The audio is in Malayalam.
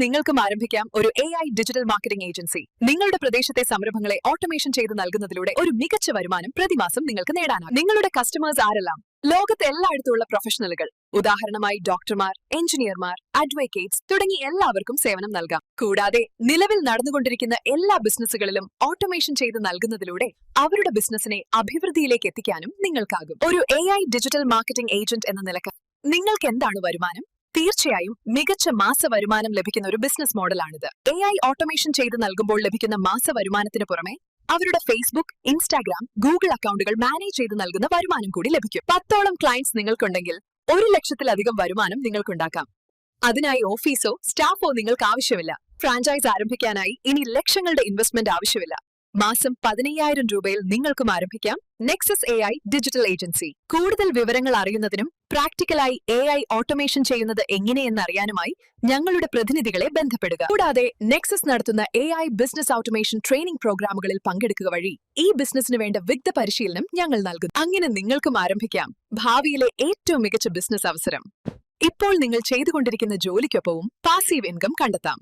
നിങ്ങൾക്കും ആരംഭിക്കാം ഒരു AI ഡിജിറ്റൽ മാർക്കറ്റിംഗ് ഏജൻസി. നിങ്ങളുടെ പ്രദേശത്തെ സംരംഭങ്ങളെ ഓട്ടോമേഷൻ ചെയ്ത് നൽകുന്നതിലൂടെ ഒരു മികച്ച വരുമാനം പ്രതിമാസം നിങ്ങൾക്ക് നേടാനാകും. നിങ്ങളുടെ കസ്റ്റമേഴ്സ് ആരെല്ലാം? ലോകത്ത് എല്ലായിടത്തുമുള്ള പ്രൊഫഷണലുകൾ. ഉദാഹരണമായി ഡോക്ടർമാർ, എഞ്ചിനീയർമാർ, അഡ്വക്കേറ്റ്സ് തുടങ്ങി എല്ലാവർക്കും സേവനം നൽകാം. കൂടാതെ നിലവിൽ നടന്നുകൊണ്ടിരിക്കുന്ന എല്ലാ ബിസിനസ്സുകളിലും ഓട്ടോമേഷൻ ചെയ്ത് നൽകുന്നതിലൂടെ അവരുടെ ബിസിനസിനെ അഭിവൃദ്ധിയിലേക്ക് എത്തിക്കാനും നിങ്ങൾക്കാകും. ഒരു AI ഡിജിറ്റൽ മാർക്കറ്റിംഗ് ഏജന്റ് എന്ന നിലക്ക് നിങ്ങൾക്ക് എന്താണ് വരുമാനം? തീർച്ചയായും മികച്ച മാസ വരുമാനം ലഭിക്കുന്ന ഒരു ബിസിനസ് മോഡലാണിത്. AI ഓട്ടോമേഷൻ ചെയ്ത് നൽകുമ്പോൾ ലഭിക്കുന്ന മാസ വരുമാനത്തിന് പുറമെ അവരുടെ ഫേസ്ബുക്ക്, ഇൻസ്റ്റാഗ്രാം, ഗൂഗിൾ അക്കൗണ്ടുകൾ മാനേജ് ചെയ്ത് നൽകുന്ന വരുമാനം കൂടി ലഭിക്കും. 10ഓളം ക്ലയന്റ്സ് നിങ്ങൾക്കുണ്ടെങ്കിൽ 1,00,000-ലധികം വരുമാനം നിങ്ങൾക്കുണ്ടാക്കാം. അതിനായി ഓഫീസോ സ്റ്റാഫോ നിങ്ങൾക്ക് ആവശ്യമില്ല. ഫ്രാഞ്ചൈസ് ആരംഭിക്കാനായി ഇനി ലക്ഷങ്ങളുടെ ഇൻവെസ്റ്റ്മെന്റ് ആവശ്യമില്ല. മാസം 15,000 രൂപയിൽ നിങ്ങൾക്കും ആരംഭിക്കാം നെക്സസ് AI ഡിജിറ്റൽ ഏജൻസി. കൂടുതൽ വിവരങ്ങൾ അറിയുന്നതിനും പ്രാക്ടിക്കലായി AI ഓട്ടോമേഷൻ ചെയ്യുന്നത് എങ്ങനെയെന്ന് അറിയാനുമായി ഞങ്ങളുടെ പ്രതിനിധികളെ ബന്ധപ്പെടുക. കൂടാതെ നെക്സസ് നടത്തുന്ന AI ബിസിനസ് ഓട്ടോമേഷൻ ട്രെയിനിംഗ് പ്രോഗ്രാമുകളിൽ പങ്കെടുക്കുക വഴി ഈ ബിസിനസിന് വേണ്ട വിദഗ്ധ പരിശീലനം ഞങ്ങൾ നൽകുന്നു. അങ്ങനെ നിങ്ങൾക്കും ആരംഭിക്കാം ഭാവിയിലെ ഏറ്റവും മികച്ച ബിസിനസ് അവസരം. ഇപ്പോൾ നിങ്ങൾ ചെയ്തുകൊണ്ടിരിക്കുന്ന ജോലിക്കൊപ്പവും പാസീവ് ഇൻകം കണ്ടെത്താം.